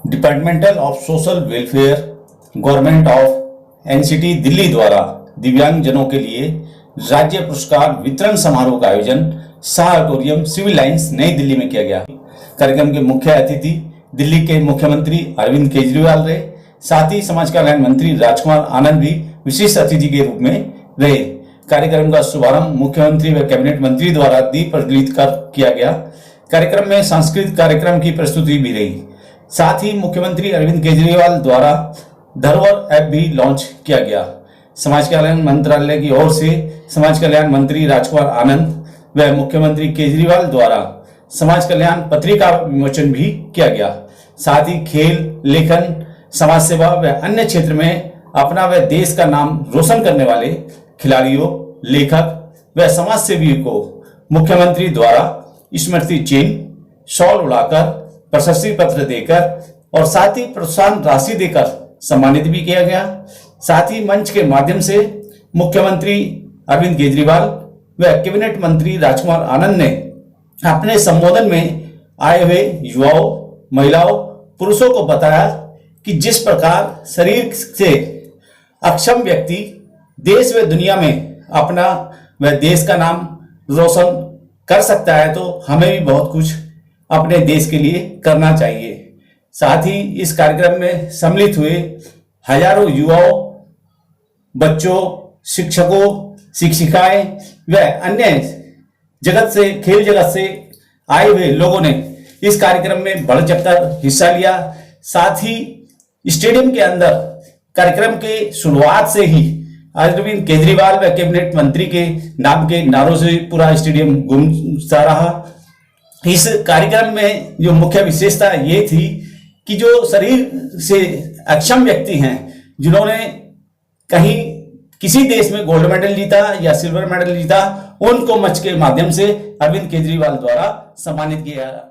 Departmental of social welfare government of NCT Delhi द्वारा दिव्यांग जनों के लिए राज्य पुरस्कार वितरण समारोह का आयोजन शाह ऑडिटोरियम सिविल लाइंस नई दिल्ली में किया गया। कार्यक्रम के मुख्य अतिथि दिल्ली के मुख्यमंत्री अरविंद केजरीवाल रहे। साथ ही समाज कल्याण मंत्री राजकुमार आनंद भी विशिष्ट अतिथि के रूप में रहे। कार्यक्रम का शुभारंभ मुख्यमंत्री व कैबिनेट मंत्री द्वारा दीप प्रज्वलित कर किया गया। कार्यक्रम में सांस्कृतिक कार्यक्रम की प्रस्तुति भी रही। साथ ही मुख्यमंत्री अरविंद केजरीवाल द्वारा धरोहर ऐप भी लॉन्च किया गया। समाज कल्याण मंत्रालय की ओर से समाज कल्याण मंत्री राजकुमार आनंद व मुख्यमंत्री केजरीवाल द्वारा समाज कल्याण पत्रिका विमोचन भी किया गया। साथ ही खेल, लेखन, समाज सेवा व अन्य क्षेत्र में अपना व देश का नाम रोशन करने वाले खिलाड़ियों, लेखक व समाज सेवियों को मुख्यमंत्री द्वारा स्मृति चिन्ह, शॉल उड़ाकर, प्रशस्ति पत्र देकर और साथ ही प्रोत्साहन राशि देकर सम्मानित भी किया गया। साथ ही मंच के माध्यम से मुख्यमंत्री अरविंद केजरीवाल व कैबिनेट मंत्री राजकुमार आनंद ने अपने संबोधन में आए हुए युवाओं, महिलाओं, पुरुषों को बताया कि जिस प्रकार शरीर से अक्षम व्यक्ति देश व दुनिया में अपना व देश का नाम रोशन कर सकता है, तो हमें भी बहुत कुछ अपने देश के लिए करना चाहिए। साथ ही इस कार्यक्रम में सम्मिलित हुए हजारों युवाओं, बच्चों, शिक्षकों, शिक्षिकाएं व अन्य जगत से, खेल जगत से आए हुए लोगों ने इस कार्यक्रम में बढ़ चढ़कर हिस्सा लिया। साथ ही स्टेडियम के अंदर कार्यक्रम के शुरुआत से ही अरविंद केजरीवाल व कैबिनेट मंत्री के नाम के नारों से पूरा स्टेडियम गूंजता रहा। इस कार्यक्रम में जो मुख्य विशेषता ये थी कि जो शरीर से अक्षम व्यक्ति हैं, जिन्होंने कहीं किसी देश में गोल्ड मेडल जीता या सिल्वर मेडल जीता, उनको मंच के माध्यम से अरविंद केजरीवाल द्वारा सम्मानित किया।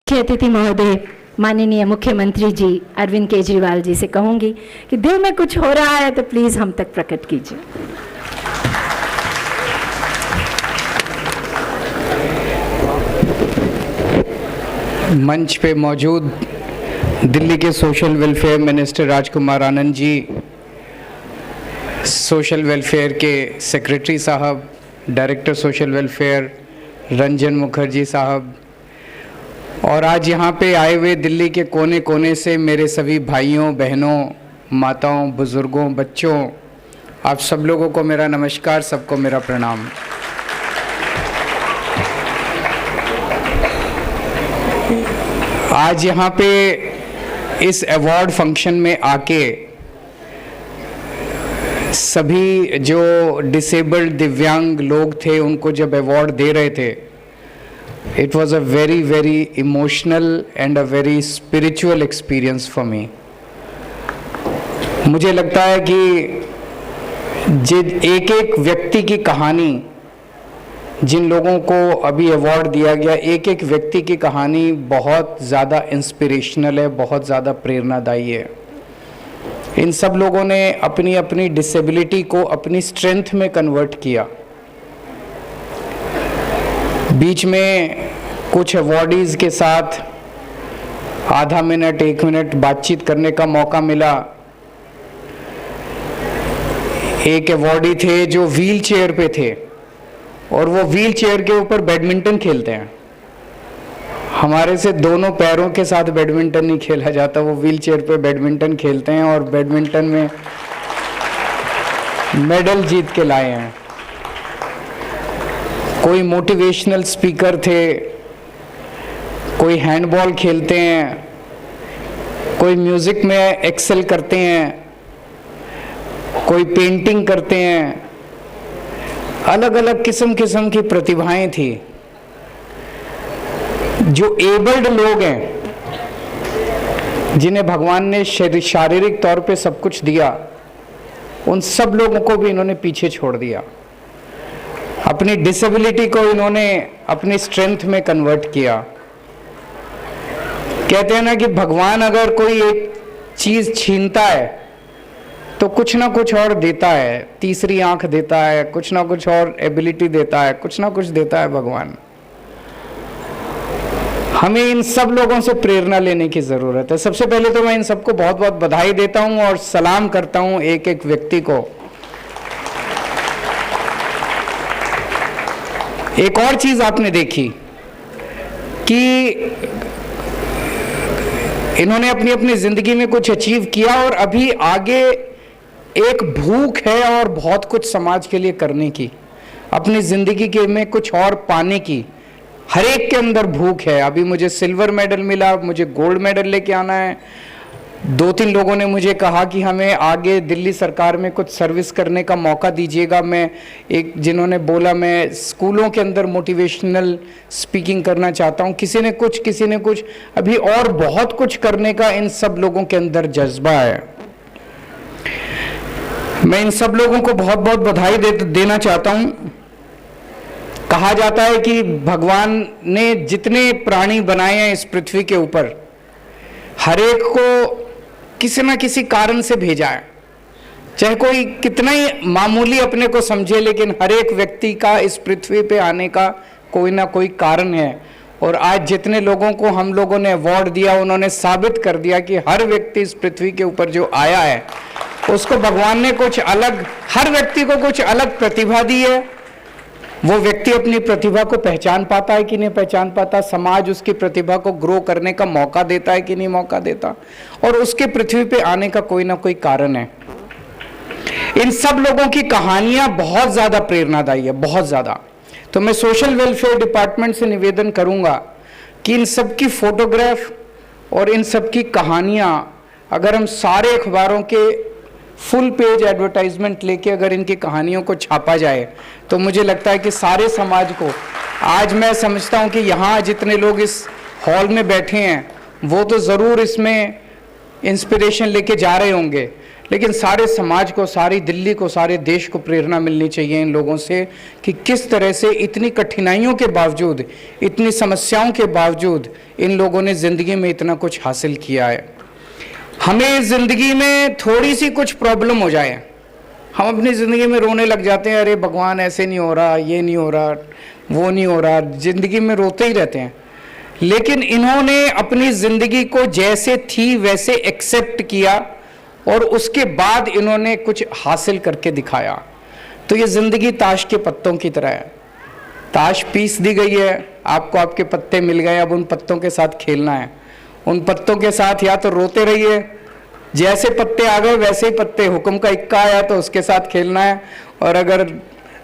मुख्य अतिथि महोदय माननीय मुख्यमंत्री जी अरविंद केजरीवाल जी से कहूंगी कि दिल में कुछ हो रहा है तो प्लीज हम तक प्रकट कीजिए। मंच पे मौजूद दिल्ली के सोशल वेलफेयर मिनिस्टर राजकुमार आनंद जी, सोशल वेलफेयर के सेक्रेटरी साहब, director social welfare Ranjan Mukherjee साहब, और आज यहाँ पे आए हुए दिल्ली के कोने कोने से मेरे सभी भाइयों, बहनों, माताओं, बुज़ुर्गों, बच्चों, आप सब लोगों को मेरा नमस्कार, सबको मेरा प्रणाम। आज यहाँ पे इस अवार्ड फंक्शन में आके सभी जो डिसेबल्ड दिव्यांग लोग थे उनको जब अवार्ड दे रहे थे, it was a very very emotional and a very spiritual experience for me। मुझे लगता है कि एक एक व्यक्ति की कहानी, जिन लोगों को अभी अवार्ड दिया गया, एक एक व्यक्ति की कहानी बहुत ज़्यादा इंस्पिरेशनल है, बहुत ज़्यादा प्रेरणादायी है। इन सब लोगों ने अपनी अपनी डिसेबिलिटी को अपनी स्ट्रेंथ में कन्वर्ट किया। बीच में कुछ अवॉर्डीज़ के साथ आधा मिनट, 1 मिनट बातचीत करने का मौका मिला। एक अवॉर्डी थे जो व्हील चेयर पे थे और वो व्हील चेयर के ऊपर बैडमिंटन खेलते हैं। हमारे से दोनों पैरों के साथ बैडमिंटन नहीं खेला जाता, वो व्हील चेयर पे बैडमिंटन खेलते हैं और बैडमिंटन में मेडल जीत के लाए हैं। कोई मोटिवेशनल स्पीकर थे, कोई हैंडबॉल खेलते हैं, कोई म्यूज़िक में एक्सेल करते हैं, कोई पेंटिंग करते हैं। अलग अलग किस्म किस्म की प्रतिभाएं थी। जो एबल्ड लोग हैं, जिन्हें भगवान ने शारीरिक तौर पे सब कुछ दिया, उन सब लोगों को भी इन्होंने पीछे छोड़ दिया। अपनी डिसेबिलिटी को इन्होंने अपनी स्ट्रेंथ में कन्वर्ट किया। कहते हैं ना कि भगवान अगर कोई एक चीज छीनता है तो कुछ ना कुछ और देता है, तीसरी आंख देता है, कुछ ना कुछ और एबिलिटी देता है, कुछ ना कुछ देता है भगवान। हमें इन सब लोगों से प्रेरणा लेने की जरूरत है। सबसे पहले तो मैं इन सबको बहुत बहुत बधाई देता हूं और सलाम करता हूं एक एक व्यक्ति को। एक और चीज आपने देखी कि इन्होंने अपनी अपनी जिंदगी में कुछ अचीव किया और अभी आगे एक भूख है और बहुत कुछ समाज के लिए करने की, अपनी जिंदगी के में कुछ और पाने की हर एक के अंदर भूख है। अभी मुझे सिल्वर मेडल मिला, मुझे गोल्ड मेडल लेके आना है। 2-3 लोगों ने मुझे कहा कि हमें आगे दिल्ली सरकार में कुछ सर्विस करने का मौका दीजिएगा। मैं एक जिन्होंने बोला मैं स्कूलों के अंदर मोटिवेशनल स्पीकिंग करना चाहता हूँ। किसी ने कुछ अभी और बहुत कुछ करने का इन सब लोगों के अंदर जज्बा है। मैं इन सब लोगों को बहुत बहुत बधाई देना चाहता हूँ। कहा जाता है कि भगवान ने जितने प्राणी बनाए हैं इस पृथ्वी के ऊपर, हर एक को किसी न किसी कारण से भेजा है। चाहे कोई कितना ही मामूली अपने को समझे, लेकिन हर एक व्यक्ति का इस पृथ्वी पे आने का कोई ना कोई कारण है। और आज जितने लोगों को हम लोगों ने अवार्ड दिया, उन्होंने साबित कर दिया कि हर व्यक्ति इस पृथ्वी के ऊपर जो आया है उसको भगवान ने कुछ अलग, हर व्यक्ति को कुछ अलग प्रतिभा दी है। वो व्यक्ति अपनी प्रतिभा को पहचान पाता है कि नहीं पहचान पाता, समाज उसकी प्रतिभा को ग्रो करने का मौका देता है कि नहीं मौका देता, और उसके पृथ्वी पे आने का कोई ना कोई कारण है। इन सब लोगों की कहानियां बहुत ज्यादा प्रेरणादायी है, बहुत ज्यादा। तो मैं सोशल वेलफेयर डिपार्टमेंट से निवेदन करूंगा कि इन सब की फोटोग्राफ और इन सब की कहानियां अगर हम सारे अखबारों के फुल पेज एडवर्टाइजमेंट लेके अगर इनकी कहानियों को छापा जाए तो मुझे लगता है कि सारे समाज को, आज मैं समझता हूं कि यहाँ जितने लोग इस हॉल में बैठे हैं वो तो ज़रूर इसमें इंस्पिरेशन लेके जा रहे होंगे, लेकिन सारे समाज को, सारी दिल्ली को, सारे देश को प्रेरणा मिलनी चाहिए इन लोगों से कि किस तरह से इतनी कठिनाइयों के बावजूद, इतनी समस्याओं के बावजूद इन लोगों ने ज़िंदगी में इतना कुछ हासिल किया है। हमें ज़िंदगी में थोड़ी सी कुछ प्रॉब्लम हो जाए, हम अपनी ज़िंदगी में रोने लग जाते हैं, अरे भगवान ऐसे नहीं हो रहा, ये नहीं हो रहा, वो नहीं हो रहा, ज़िंदगी में रोते ही रहते हैं। लेकिन इन्होंने अपनी ज़िंदगी को जैसे थी वैसे एक्सेप्ट किया और उसके बाद इन्होंने कुछ हासिल करके दिखाया। तो ये ज़िंदगी ताश के पत्तों की तरह है। ताश पीस दी गई है, आपको आपके पत्ते मिल गए, अब उन पत्तों के साथ खेलना है। उन पत्तों के साथ या तो रोते रहिए, जैसे पत्ते आ गए वैसे ही पत्ते, हुक्म का इक्का आया तो उसके साथ खेलना है, और अगर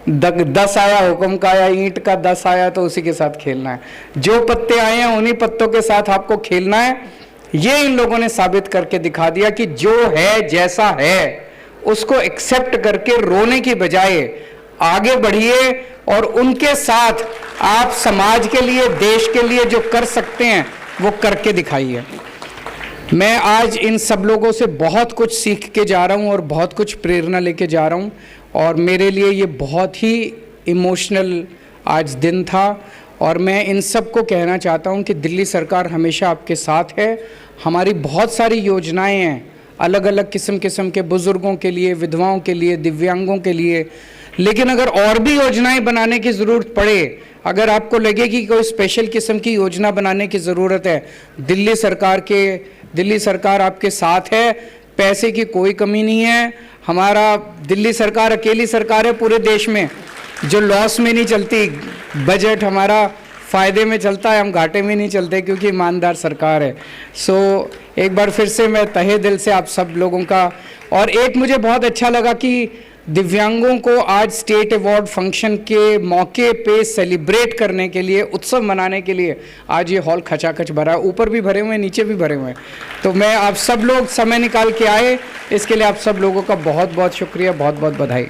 10 आया हुक्म का, या ईंट का 10 आया तो उसी के साथ खेलना है। जो पत्ते आए हैं उन्हीं पत्तों के साथ आपको खेलना है। ये इन लोगों ने साबित करके दिखा दिया कि जो है जैसा है उसको एक्सेप्ट करके रोने की बजाय आगे बढ़िए और उनके साथ आप समाज के लिए, देश के लिए जो कर सकते हैं वो करके दिखाइए। मैं आज इन सब लोगों से बहुत कुछ सीख के जा रहा हूँ और बहुत कुछ प्रेरणा लेके जा रहा हूँ, और मेरे लिए ये बहुत ही इमोशनल आज दिन था। और मैं इन सब को कहना चाहता हूँ कि दिल्ली सरकार हमेशा आपके साथ है। हमारी बहुत सारी योजनाएं हैं अलग अलग किस्म के बुज़ुर्गों के लिए, विधवाओं के लिए, दिव्यांगों के लिए, लेकिन अगर और भी योजनाएं बनाने की ज़रूरत पड़े, अगर आपको लगे कि कोई स्पेशल किस्म की योजना बनाने की ज़रूरत है, दिल्ली सरकार आपके साथ है। पैसे की कोई कमी नहीं है। हमारा दिल्ली सरकार अकेली सरकार है पूरे देश में जो लॉस में नहीं चलती। बजट हमारा फ़ायदे में चलता है, हम घाटे में नहीं चलते क्योंकि ईमानदार सरकार है। सो एक बार फिर से मैं तहे दिल से आप सब लोगों का, और एक मुझे बहुत अच्छा लगा कि दिव्यांगों को आज स्टेट अवार्ड फंक्शन के मौके पे सेलिब्रेट करने के लिए, उत्सव मनाने के लिए आज ये हॉल खचाखच भरा, ऊपर भी भरे हुए हैं, नीचे भी भरे हुए हैं। तो मैं आप सब लोग समय निकाल के आए, इसके लिए आप सब लोगों का बहुत बहुत शुक्रिया, बहुत बहुत बधाई।